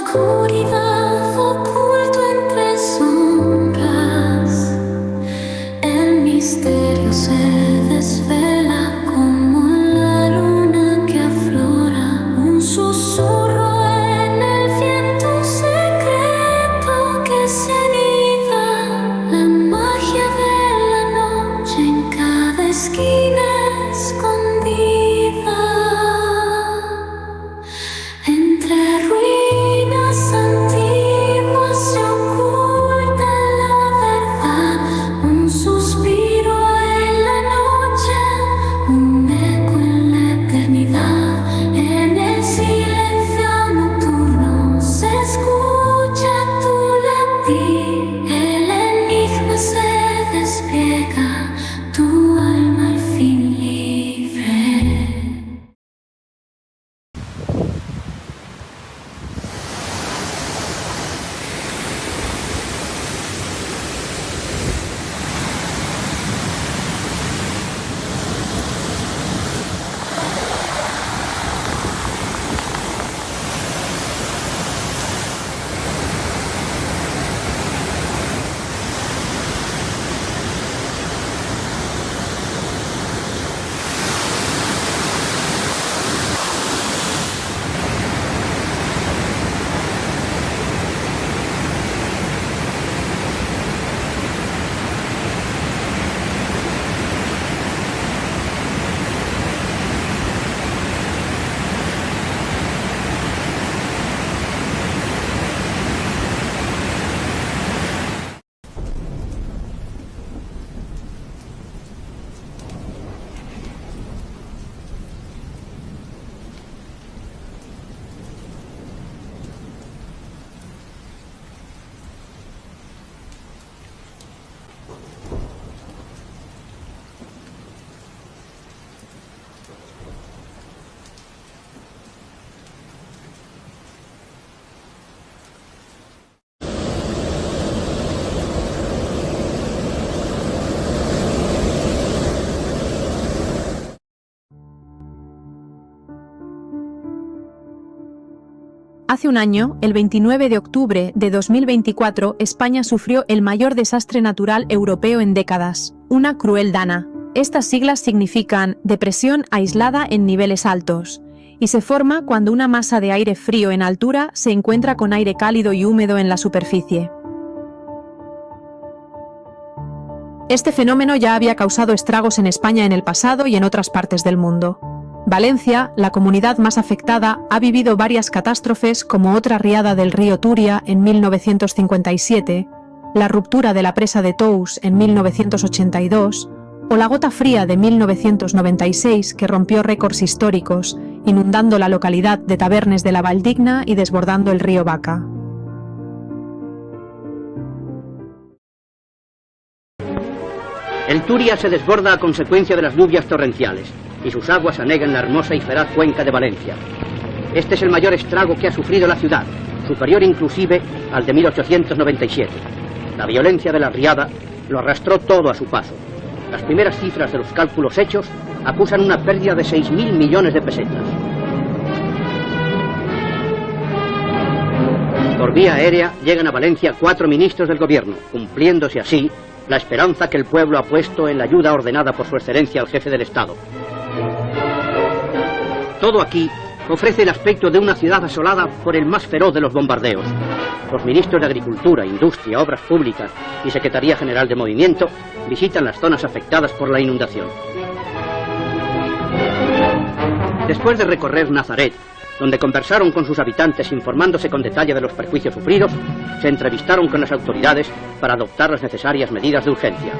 oscuridad oculto entre sombras, el misterio se desvela como la luna que aflora, un susurro en el viento secreto que se anida, la magia de la noche en cada esquina escondida. Entre ruinas antiguas se oculta la verdad, un suspiro en la noche, un eco en la eternidad. En el silencio nocturno se escucha tu latir, el enigma se despliega, tu alma al fin libre. Hace un año, el 29 de octubre de 2024, España sufrió el mayor desastre natural europeo en décadas, una cruel dana. Estas siglas significan depresión aislada en niveles altos, y se forma cuando una masa de aire frío en altura se encuentra con aire cálido y húmedo en la superficie. Este fenómeno ya había causado estragos en España en el pasado y en otras partes del mundo. Valencia, la comunidad más afectada, ha vivido varias catástrofes como otra riada del río Turia en 1957, la ruptura de la presa de Tous en 1982 o la gota fría de 1996 que rompió récords históricos, inundando la localidad de Tabernes de la Valldigna y desbordando el río Vaca. El Turia se desborda a consecuencia de las lluvias torrenciales y sus aguas anegan la hermosa y feraz cuenca de Valencia. Este es el mayor estrago que ha sufrido la ciudad, superior inclusive al de 1897. La violencia de la riada lo arrastró todo a su paso. Las primeras cifras de los cálculos hechos acusan una pérdida de 6.000 millones de pesetas. Por vía aérea llegan a Valencia 4 ministros del gobierno, cumpliéndose así la esperanza que el pueblo ha puesto en la ayuda ordenada por su excelencia al jefe del Estado. Todo aquí ofrece el aspecto de una ciudad asolada por el más feroz de los bombardeos. Los ministros de Agricultura, Industria, Obras Públicas y Secretaría General de Movimiento visitan las zonas afectadas por la inundación. Después de recorrer Nazaret, donde conversaron con sus habitantes informándose con detalle de los perjuicios sufridos, se entrevistaron con las autoridades para adoptar las necesarias medidas de urgencia.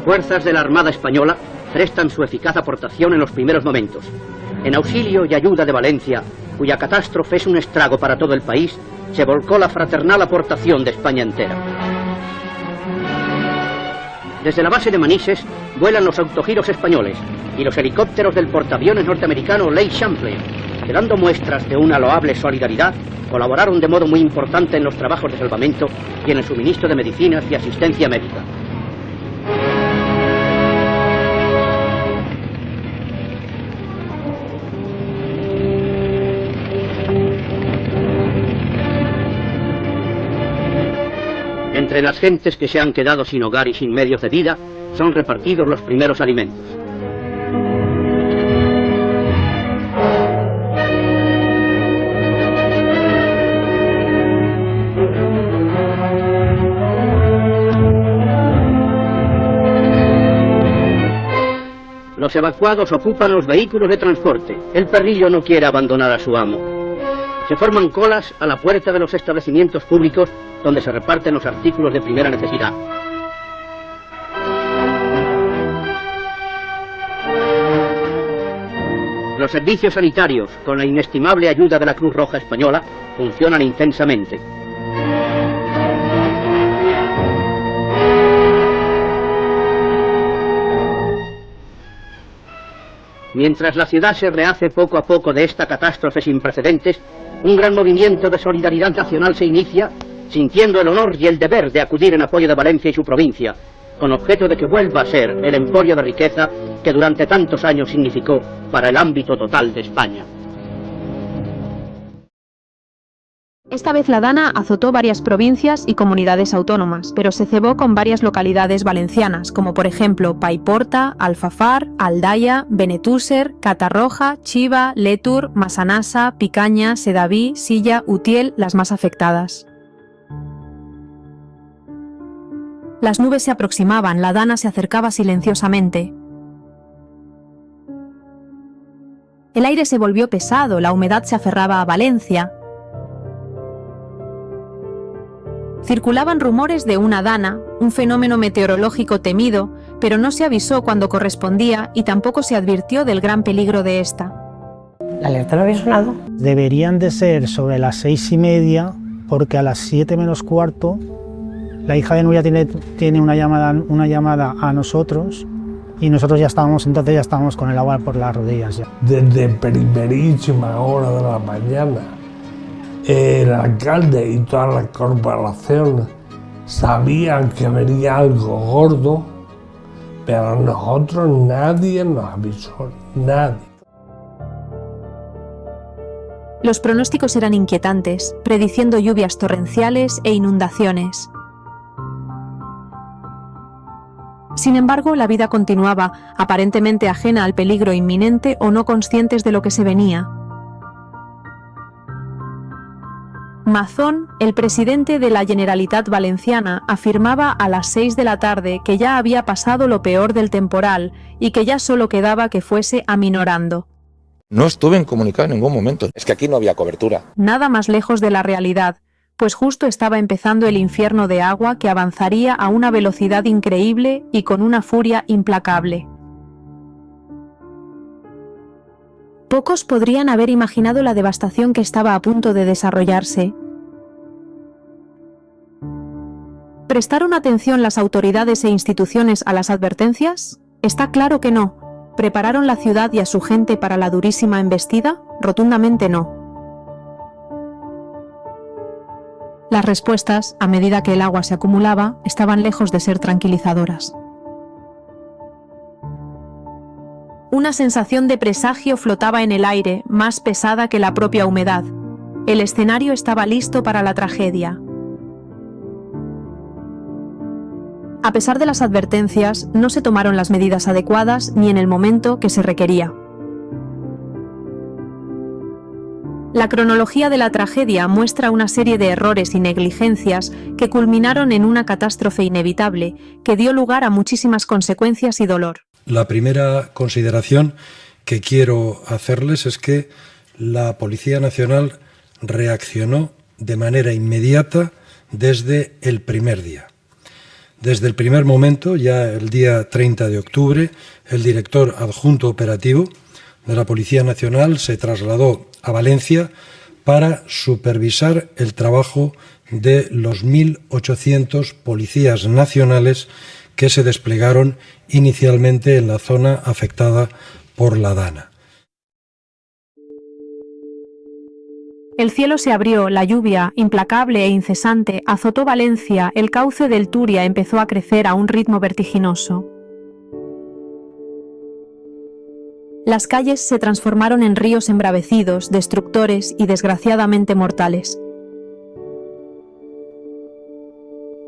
Fuerzas de la Armada Española prestan su eficaz aportación en los primeros momentos. En auxilio y ayuda de Valencia, cuya catástrofe es un estrago para todo el país, se volcó la fraternal aportación de España entera. Desde la base de Manises vuelan los autogiros españoles y los helicópteros del portaaviones norteamericano Leigh Champlain, que dando muestras de una loable solidaridad, colaboraron de modo muy importante en los trabajos de salvamento y en el suministro de medicinas y asistencia médica. Entre las gentes que se han quedado sin hogar y sin medios de vida, son repartidos los primeros alimentos. Los evacuados ocupan los vehículos de transporte. El perrillo no quiere abandonar a su amo. Se forman colas a la puerta de los establecimientos públicos donde se reparten los artículos de primera necesidad. Los servicios sanitarios, con la inestimable ayuda de la Cruz Roja Española, funcionan intensamente. Mientras la ciudad se rehace poco a poco de esta catástrofe sin precedentes, un gran movimiento de solidaridad nacional se inicia, sintiendo el honor y el deber de acudir en apoyo de Valencia y su provincia, con objeto de que vuelva a ser el emporio de riqueza que durante tantos años significó para el ámbito total de España. Esta vez la Dana azotó varias provincias y comunidades autónomas, pero se cebó con varias localidades valencianas, como por ejemplo Paiporta, Alfafar, Aldaya, Benetúser, Catarroja, Chiva, Létur, Massanassa, Picaña, Sedaví, Silla, Utiel, las más afectadas. Las nubes se aproximaban, la Dana se acercaba silenciosamente. El aire se volvió pesado, la humedad se aferraba a Valencia. Circulaban rumores de una dana, un fenómeno meteorológico temido, pero no se avisó cuando correspondía y tampoco se advirtió del gran peligro de esta. ¿La alerta no había sonado? Deberían de ser sobre las 6:30, porque a las 7 menos cuarto la hija de Nuria tiene una llamada a nosotros y nosotros ya estábamos con el agua por las rodillas ya. Desde primerísima hora de la mañana, el alcalde y toda la corporación sabían que venía algo gordo, pero a nosotros nadie nos avisó, nadie. Los pronósticos eran inquietantes, prediciendo lluvias torrenciales e inundaciones. Sin embargo, la vida continuaba, aparentemente ajena al peligro inminente o no conscientes de lo que se venía. Mazón, el presidente de la Generalitat Valenciana, afirmaba a las 6 de la tarde que ya había pasado lo peor del temporal y que ya solo quedaba que fuese aminorando. No estuve incomunicado en ningún momento. Es que aquí no había cobertura. Nada más lejos de la realidad, pues justo estaba empezando el infierno de agua que avanzaría a una velocidad increíble y con una furia implacable. Pocos podrían haber imaginado la devastación que estaba a punto de desarrollarse. ¿Prestaron atención las autoridades e instituciones a las advertencias? Está claro que no. ¿Prepararon la ciudad y a su gente para la durísima embestida? Rotundamente no. Las respuestas, a medida que el agua se acumulaba, estaban lejos de ser tranquilizadoras. Una sensación de presagio flotaba en el aire, más pesada que la propia humedad. El escenario estaba listo para la tragedia. A pesar de las advertencias, no se tomaron las medidas adecuadas ni en el momento que se requería. La cronología de la tragedia muestra una serie de errores y negligencias que culminaron en una catástrofe inevitable, que dio lugar a muchísimas consecuencias y dolor. La primera consideración que quiero hacerles es que la Policía Nacional reaccionó de manera inmediata desde el primer día. Desde el primer momento, ya el día 30 de octubre, el director adjunto operativo de la Policía Nacional se trasladó a Valencia para supervisar el trabajo de los 1.800 policías nacionales que se desplegaron inicialmente en la zona afectada por la Dana. El cielo se abrió, la lluvia, implacable e incesante, azotó Valencia, el cauce del Turia empezó a crecer a un ritmo vertiginoso. Las calles se transformaron en ríos embravecidos, destructores y desgraciadamente mortales.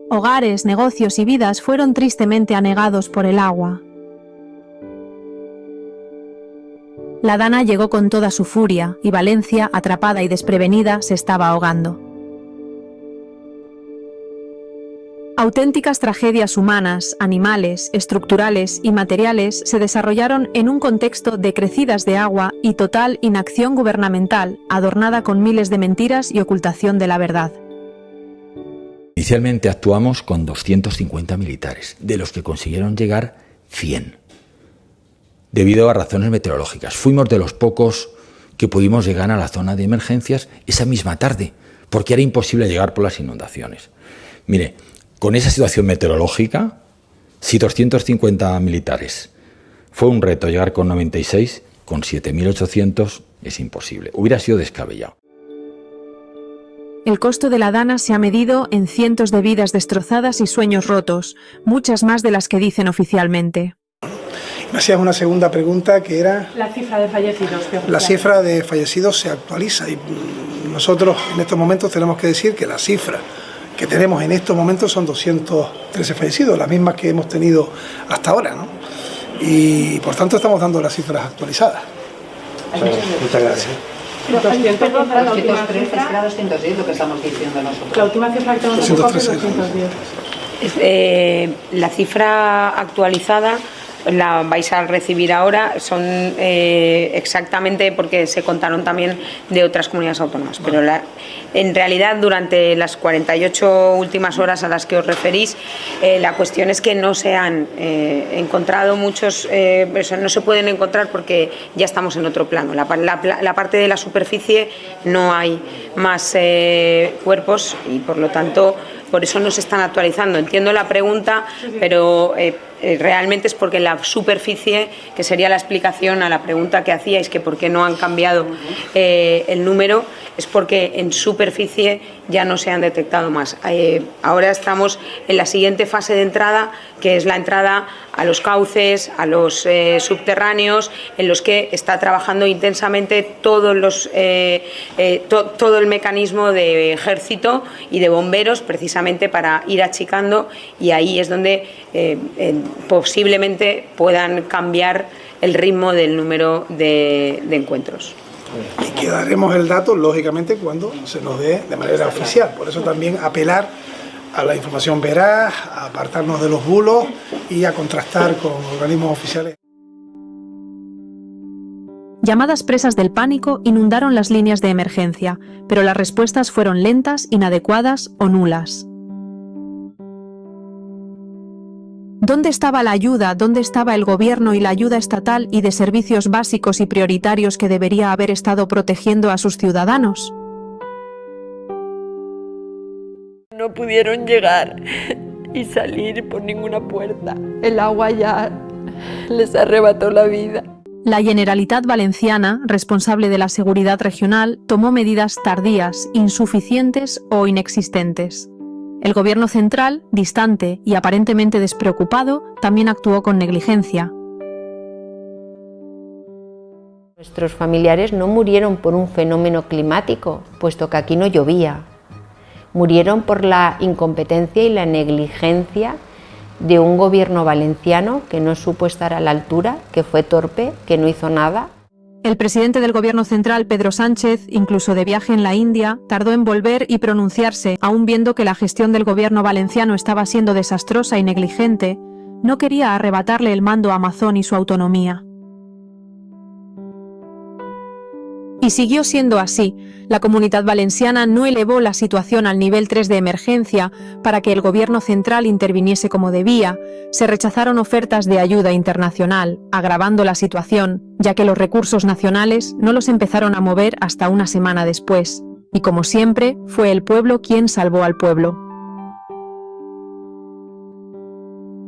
Hogares, negocios y vidas fueron tristemente anegados por el agua. La Dana llegó con toda su furia y Valencia, atrapada y desprevenida, se estaba ahogando. Auténticas tragedias humanas, animales, estructurales y materiales se desarrollaron en un contexto de crecidas de agua y total inacción gubernamental, adornada con miles de mentiras y ocultación de la verdad. Inicialmente actuamos con 250 militares, de los que consiguieron llegar 100. Debido a razones meteorológicas, fuimos de los pocos que pudimos llegar a la zona de emergencias esa misma tarde, porque era imposible llegar por las inundaciones. Mire, con esa situación meteorológica, si 250 militares fue un reto llegar con 96, con 7.800 es imposible. Hubiera sido descabellado. El costo de la Dana se ha medido en cientos de vidas destrozadas y sueños rotos, muchas más de las que dicen oficialmente. Me hacías una segunda pregunta que era... La cifra de fallecidos. La cifra de fallecidos se actualiza y nosotros en estos momentos tenemos que decir que la cifra que tenemos en estos momentos son 213 fallecidos, las mismas que hemos tenido hasta ahora, ¿no? Y por tanto estamos dando las cifras actualizadas. Muchas gracias. 213 la última cifra. Era 210 lo que estamos diciendo nosotros. La última cifra que tenemos en el es 210. La cifra actualizada la vais a recibir ahora, son exactamente porque se contaron también de otras comunidades autónomas, pero en realidad durante las 48 últimas horas a las que os referís, la cuestión es que no se han encontrado muchos, no se pueden encontrar porque ya estamos en otro plano. La parte de la superficie no hay más cuerpos y por lo tanto por eso no se están actualizando. Entiendo la pregunta, pero realmente es porque la superficie, que sería la explicación a la pregunta que hacíais, que por qué no han cambiado el número, es porque en superficie ya no se han detectado más. Ahora estamos en la siguiente fase de entrada, que es la entrada a los cauces, a los subterráneos, en los que está trabajando intensamente todo el mecanismo de ejército y de bomberos, precisamente para ir achicando, y ahí es donde posiblemente puedan cambiar el ritmo del número de encuentros. Y que daremos el dato, lógicamente, cuando se nos dé de manera oficial. Por eso también apelar a la información veraz, a apartarnos de los bulos y a contrastar con organismos oficiales. Llamadas presas del pánico inundaron las líneas de emergencia, pero las respuestas fueron lentas, inadecuadas o nulas. ¿Dónde estaba la ayuda? ¿Dónde estaba el gobierno y la ayuda estatal y de servicios básicos y prioritarios que debería haber estado protegiendo a sus ciudadanos? No pudieron llegar y salir por ninguna puerta. El agua ya les arrebató la vida. La Generalitat Valenciana, responsable de la seguridad regional, tomó medidas tardías, insuficientes o inexistentes. El gobierno central, distante y aparentemente despreocupado, también actuó con negligencia. Nuestros familiares no murieron por un fenómeno climático, puesto que aquí no llovía. Murieron por la incompetencia y la negligencia de un gobierno valenciano que no supo estar a la altura, que fue torpe, que no hizo nada. El presidente del gobierno central, Pedro Sánchez, incluso de viaje en la India, tardó en volver y pronunciarse, aun viendo que la gestión del gobierno valenciano estaba siendo desastrosa y negligente. No quería arrebatarle el mando a Amazon y su autonomía. Y siguió siendo así. La Comunitat Valenciana no elevó la situación al nivel 3 de emergencia para que el gobierno central interviniese como debía. Se rechazaron ofertas de ayuda internacional, agravando la situación, ya que los recursos nacionales no los empezaron a mover hasta una semana después. Y como siempre, fue el pueblo quien salvó al pueblo.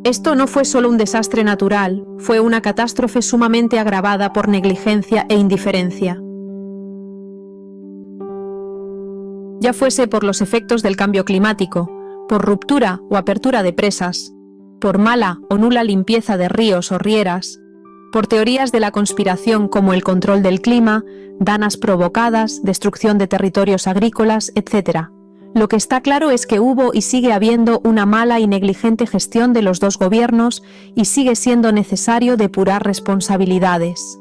Esto no fue solo un desastre natural, fue una catástrofe sumamente agravada por negligencia e indiferencia. Ya fuese por los efectos del cambio climático, por ruptura o apertura de presas, por mala o nula limpieza de ríos o rieras, por teorías de la conspiración como el control del clima, danas provocadas, destrucción de territorios agrícolas, etc. Lo que está claro es que hubo y sigue habiendo una mala y negligente gestión de los dos gobiernos y sigue siendo necesario depurar responsabilidades.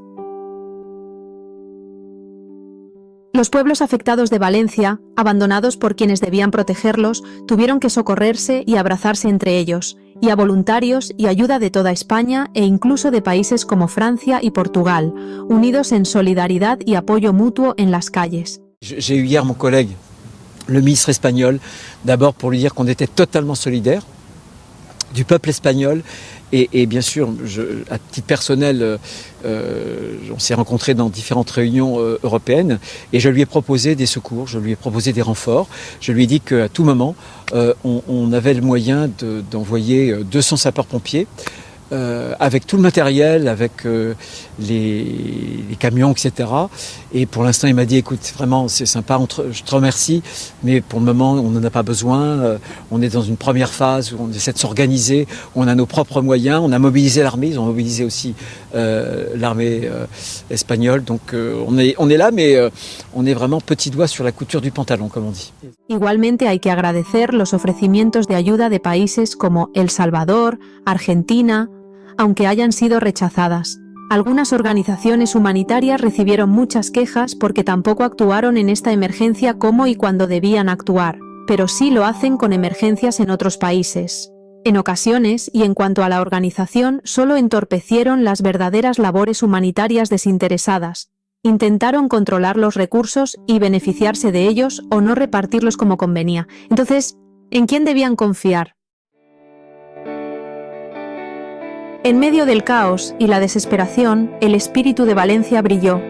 Los pueblos afectados de Valencia, abandonados por quienes debían protegerlos, tuvieron que socorrerse y abrazarse entre ellos, y a voluntarios y ayuda de toda España e incluso de países como Francia y Portugal, unidos en solidaridad y apoyo mutuo en las calles. J'ai eu hier mon collègue, le ministre espagnol, d'abord pour lui dire qu'on était totalement solidaires du peuple espagnol et bien sûr, à titre personnel, on s'est rencontrés dans différentes réunions européennes et je lui ai proposé des secours, je lui ai proposé des renforts, je lui ai dit qu'à tout moment, on avait le moyen d'envoyer 200 sapeurs-pompiers avec tout le matériel, avec les camions, etc. Et pour l'instant, il m'a dit, écoute, vraiment, c'est sympa, je te remercie, mais pour le moment, on n'en a pas besoin. On est dans une première phase où on essaie de s'organiser, où on a nos propres moyens. On a mobilisé l'armée, ils ont mobilisé aussi l'armée espagnole. Donc on est là, mais on est vraiment petit doigt sur la couture du pantalon, comme on dit. Igualmente hay que agradecer los ofrecimientos de ayuda de países como El Salvador, Argentina, aunque hayan sido rechazadas. Algunas organizaciones humanitarias recibieron muchas quejas porque tampoco actuaron en esta emergencia como y cuando debían actuar, pero sí lo hacen con emergencias en otros países. En ocasiones, y en cuanto a la organización, solo entorpecieron las verdaderas labores humanitarias desinteresadas. Intentaron controlar los recursos y beneficiarse de ellos o no repartirlos como convenía. Entonces, ¿en quién debían confiar? En medio del caos y la desesperación, el espíritu de Valencia brilló.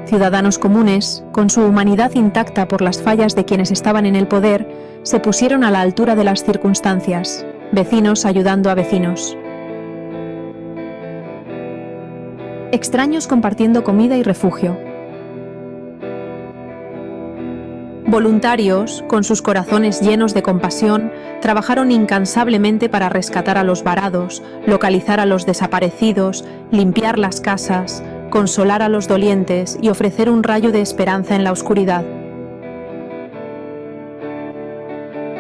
Ciudadanos comunes, con su humanidad intacta por las fallas de quienes estaban en el poder, se pusieron a la altura de las circunstancias, vecinos ayudando a vecinos. Extraños compartiendo comida y refugio. Voluntarios, con sus corazones llenos de compasión, trabajaron incansablemente para rescatar a los varados, localizar a los desaparecidos, limpiar las casas, consolar a los dolientes y ofrecer un rayo de esperanza en la oscuridad.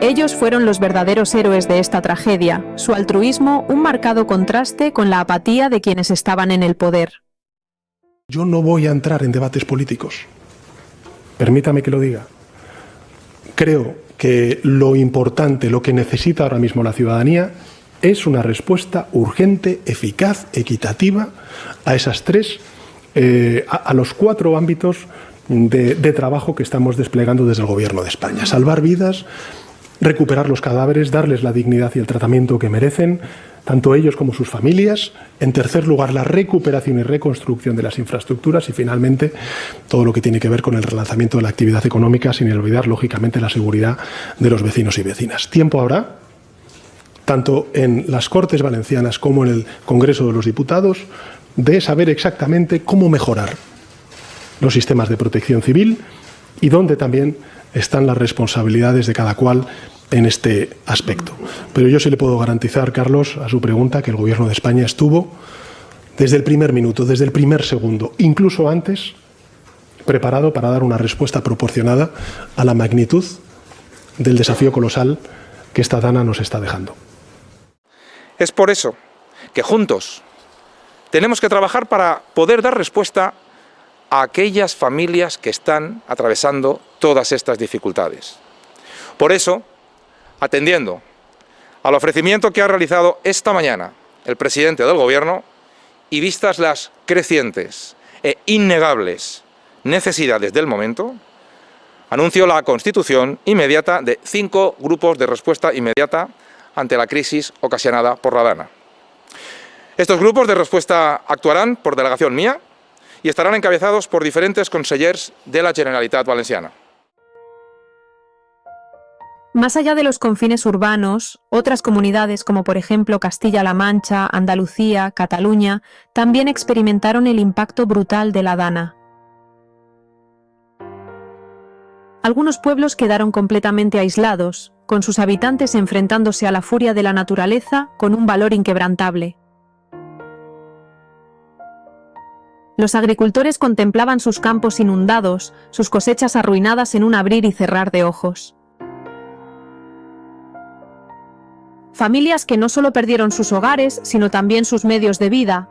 Ellos fueron los verdaderos héroes de esta tragedia, su altruismo un marcado contraste con la apatía de quienes estaban en el poder. Yo no voy a entrar en debates políticos. Permítame que lo diga. Creo que lo importante, lo que necesita ahora mismo la ciudadanía es una respuesta urgente, eficaz, equitativa a esas a los 4 ámbitos de trabajo que estamos desplegando desde el Gobierno de España. Salvar vidas, recuperar los cadáveres, darles la dignidad y el tratamiento que merecen, tanto ellos como sus familias. En tercer lugar, la recuperación y reconstrucción de las infraestructuras y, finalmente, todo lo que tiene que ver con el relanzamiento de la actividad económica, sin olvidar, lógicamente, la seguridad de los vecinos y vecinas. Tiempo habrá, tanto en las Cortes Valencianas como en el Congreso de los Diputados, de saber exactamente cómo mejorar los sistemas de protección civil y dónde también están las responsabilidades de cada cual en este aspecto. Pero yo sí le puedo garantizar, Carlos, a su pregunta, que el Gobierno de España estuvo desde el primer minuto, desde el primer segundo, incluso antes, preparado para dar una respuesta proporcionada a la magnitud del desafío colosal que esta dana nos está dejando. Es por eso que juntos tenemos que trabajar para poder dar respuesta a aquellas familias que están atravesando todas estas dificultades. Por eso, atendiendo al ofrecimiento que ha realizado esta mañana el presidente del Gobierno y vistas las crecientes e innegables necesidades del momento, anuncio la constitución inmediata de 5 grupos de respuesta inmediata ante la crisis ocasionada por la dana. Estos grupos de respuesta actuarán por delegación mía y estarán encabezados por diferentes consellers de la Generalitat Valenciana. Más allá de los confines urbanos, otras comunidades como por ejemplo Castilla-La Mancha, Andalucía, Cataluña, también experimentaron el impacto brutal de la dana. Algunos pueblos quedaron completamente aislados, con sus habitantes enfrentándose a la furia de la naturaleza con un valor inquebrantable. Los agricultores contemplaban sus campos inundados, sus cosechas arruinadas en un abrir y cerrar de ojos. Familias que no solo perdieron sus hogares, sino también sus medios de vida.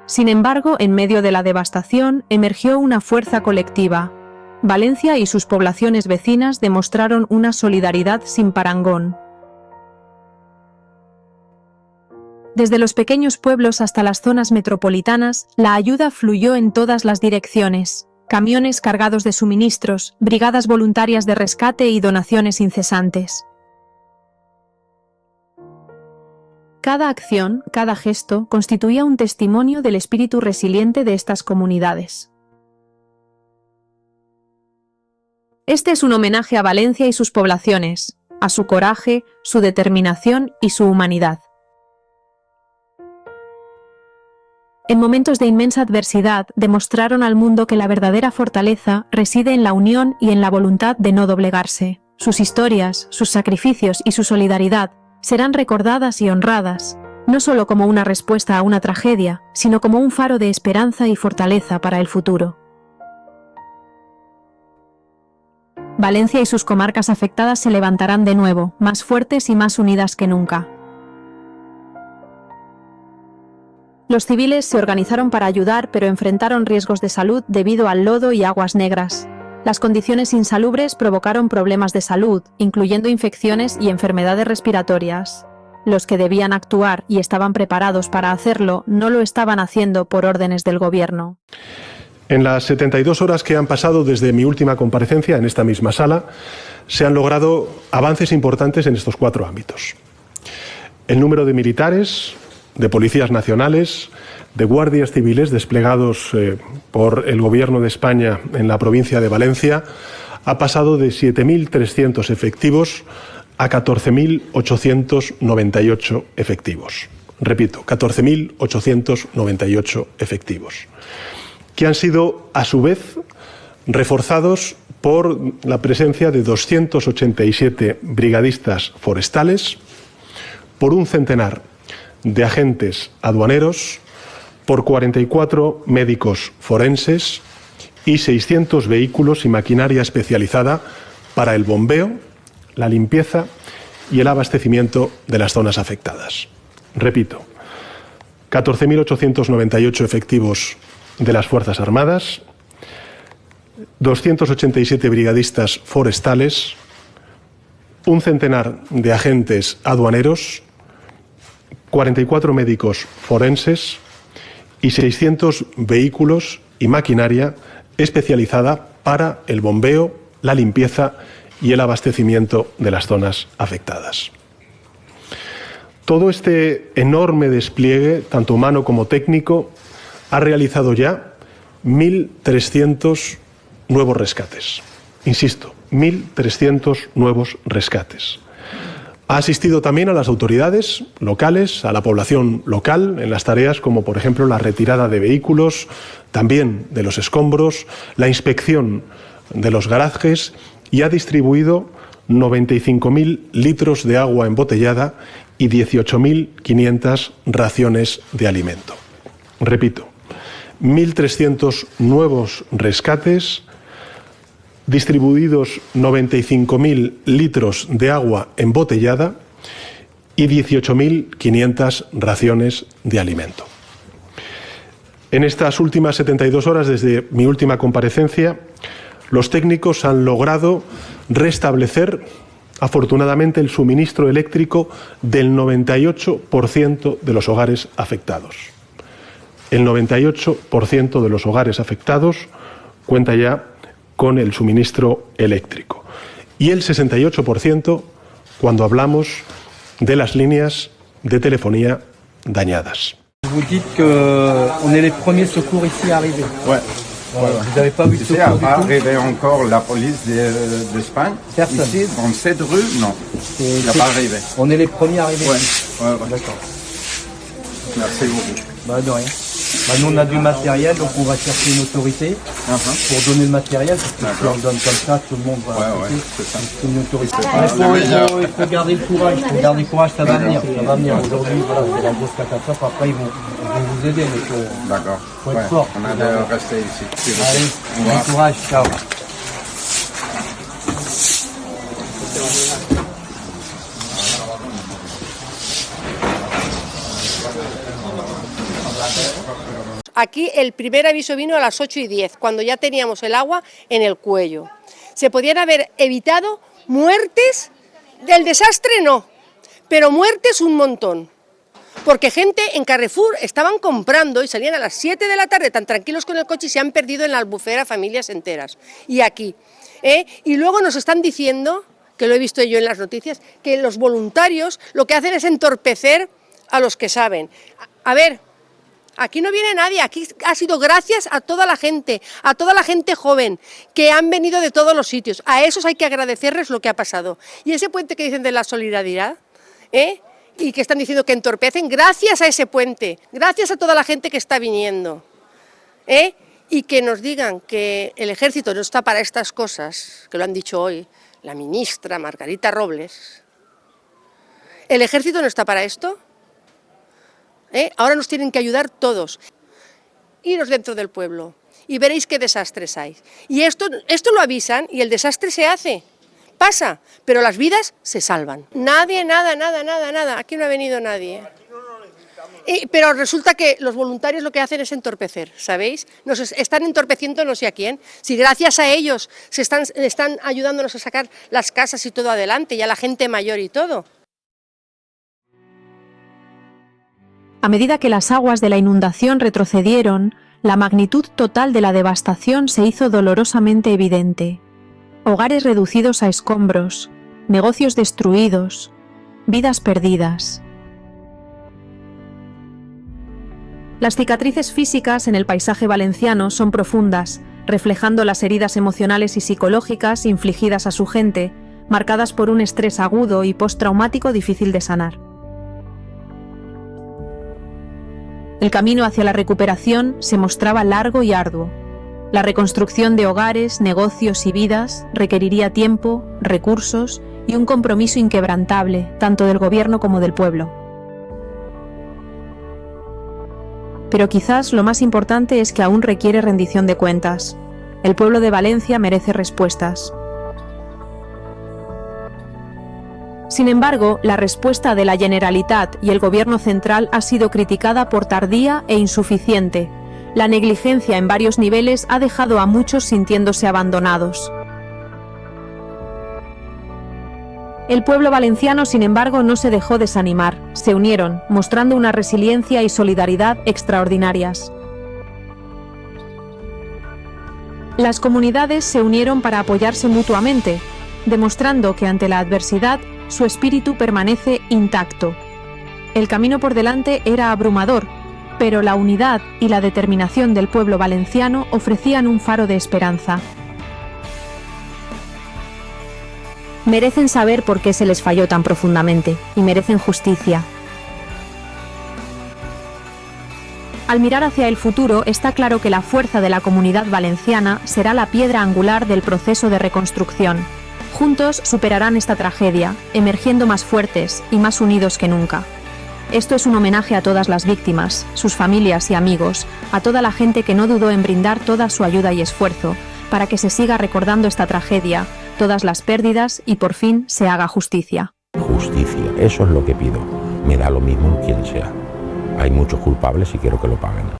Sin embargo, en medio de la devastación, emergió una fuerza colectiva. Valencia y sus poblaciones vecinas demostraron una solidaridad sin parangón. Desde los pequeños pueblos hasta las zonas metropolitanas, la ayuda fluyó en todas las direcciones. Camiones cargados de suministros, brigadas voluntarias de rescate y donaciones incesantes. Cada acción, cada gesto, constituía un testimonio del espíritu resiliente de estas comunidades. Este es un homenaje a Valencia y sus poblaciones, a su coraje, su determinación y su humanidad. En momentos de inmensa adversidad, demostraron al mundo que la verdadera fortaleza reside en la unión y en la voluntad de no doblegarse. Sus historias, sus sacrificios y su solidaridad serán recordadas y honradas, no solo como una respuesta a una tragedia, sino como un faro de esperanza y fortaleza para el futuro. Valencia y sus comarcas afectadas se levantarán de nuevo, más fuertes y más unidas que nunca. Los civiles se organizaron para ayudar, pero enfrentaron riesgos de salud debido al lodo y aguas negras. Las condiciones insalubres provocaron problemas de salud, incluyendo infecciones y enfermedades respiratorias. Los que debían actuar y estaban preparados para hacerlo no lo estaban haciendo por órdenes del gobierno. En las 72 horas que han pasado desde mi última comparecencia en esta misma sala, se han logrado avances importantes en estos 4 ámbitos. El número de militares, de policías nacionales, de guardias civiles desplegados por el Gobierno de España en la provincia de Valencia ha pasado de 7.300 efectivos a 14.898 efectivos. Repito, 14.898 efectivos, que han sido, a su vez, reforzados por la presencia de 287 brigadistas forestales, por un centenar de agentes aduaneros, por 44 médicos forenses y 600 vehículos y maquinaria especializada para el bombeo, la limpieza y el abastecimiento de las zonas afectadas. Repito, 14.898 efectivos de las Fuerzas Armadas, 287 brigadistas forestales, un centenar de agentes aduaneros, 44 médicos forenses y 600 vehículos y maquinaria especializada para el bombeo, la limpieza y el abastecimiento de las zonas afectadas. Todo este enorme despliegue, tanto humano como técnico, ha realizado ya 1.300 nuevos rescates. Insisto, 1.300 nuevos rescates. Ha asistido también a las autoridades locales, a la población local, en las tareas como, por ejemplo, la retirada de vehículos, también de los escombros, la inspección de los garajes, y ha distribuido 95.000 litros de agua embotellada y 18.500 raciones de alimento. Repito, 1.300 nuevos rescates, distribuidos 95.000 litros de agua embotellada y 18.500 raciones de alimento. En estas últimas 72 horas, desde mi última comparecencia, los técnicos han logrado restablecer, afortunadamente, el suministro eléctrico del 98% de los hogares afectados. El 98% de los hogares afectados cuenta ya con el suministro eléctrico. Y el 68% cuando hablamos de las líneas de telefonía dañadas. Vous dites qu'on est les premiers secours ici à arriver. Ouais. Voilà. Vous n'avez pas vu de secours du tout? Arrivé encore la police d'Espagne. Ici, dans cette rue, non. Il n'a pas arrivé. On est les premiers arrivés. Ouais. Ici. Ouais, ouais. D'accord. Merci beaucoup. Bah, de rien. Bah, nous on a du matériel, donc on va chercher une autorité pour donner le matériel, parce que si on le donne comme ça, tout le monde va c'est une autorité. Il faut garder le courage, ça va venir. Ça va venir. Aujourd'hui, voilà, c'est la grosse catastrophe, après ils vont pour vous aider, mais D'accord. faut être fort. On a de rester ici. Allez, Au revoir. bon courage, ciao. Aquí el primer aviso vino a las 8:10, cuando ya teníamos el agua en el cuello. Se podían haber evitado muertes, del desastre no, pero muertes un montón. Porque gente en Carrefour estaban comprando y salían a las 7 de la tarde tan tranquilos con el coche y se han perdido en la Albufera familias enteras. Y aquí. Y luego nos están diciendo, que lo he visto yo en las noticias, que los voluntarios lo que hacen es entorpecer a los que saben. A ver, aquí no viene nadie, aquí ha sido gracias a toda la gente joven, que han venido de todos los sitios. A esos hay que agradecerles lo que ha pasado. Y ese puente que dicen de la solidaridad, y que están diciendo que entorpecen, gracias a ese puente, gracias a toda la gente que está viniendo, y que nos digan que el ejército no está para estas cosas, que lo han dicho hoy la ministra Margarita Robles. ¿El ejército no está para esto? Ahora nos tienen que ayudar todos. Iros dentro del pueblo y veréis qué desastres hay. Y esto lo avisan y el desastre se hace. Pasa, pero las vidas se salvan. Nadie, nada. Aquí no ha venido nadie. Pero resulta que los voluntarios lo que hacen es entorpecer, ¿sabéis? Nos están entorpeciendo no sé a quién. Si gracias a ellos están ayudándonos a sacar las casas y todo adelante, y a la gente mayor y todo. A medida que las aguas de la inundación retrocedieron, la magnitud total de la devastación se hizo dolorosamente evidente. Hogares reducidos a escombros, negocios destruidos, vidas perdidas. Las cicatrices físicas en el paisaje valenciano son profundas, reflejando las heridas emocionales y psicológicas infligidas a su gente, marcadas por un estrés agudo y postraumático difícil de sanar. El camino hacia la recuperación se mostraba largo y arduo. La reconstrucción de hogares, negocios y vidas requeriría tiempo, recursos y un compromiso inquebrantable, tanto del gobierno como del pueblo. Pero quizás lo más importante es que aún requiere rendición de cuentas. El pueblo de Valencia merece respuestas. Sin embargo, la respuesta de la Generalitat y el Gobierno central ha sido criticada por tardía e insuficiente. La negligencia en varios niveles ha dejado a muchos sintiéndose abandonados. El pueblo valenciano, sin embargo, no se dejó desanimar. Se unieron, mostrando una resiliencia y solidaridad extraordinarias. Las comunidades se unieron para apoyarse mutuamente, demostrando que ante la adversidad su espíritu permanece intacto. El camino por delante era abrumador, pero la unidad y la determinación del pueblo valenciano ofrecían un faro de esperanza. Merecen saber por qué se les falló tan profundamente, y merecen justicia. Al mirar hacia el futuro, está claro que la fuerza de la comunidad valenciana será la piedra angular del proceso de reconstrucción. Juntos superarán esta tragedia, emergiendo más fuertes y más unidos que nunca. Esto es un homenaje a todas las víctimas, sus familias y amigos, a toda la gente que no dudó en brindar toda su ayuda y esfuerzo, para que se siga recordando esta tragedia, todas las pérdidas y por fin se haga justicia. Justicia, eso es lo que pido. Me da lo mismo quien sea. Hay muchos culpables y quiero que lo paguen.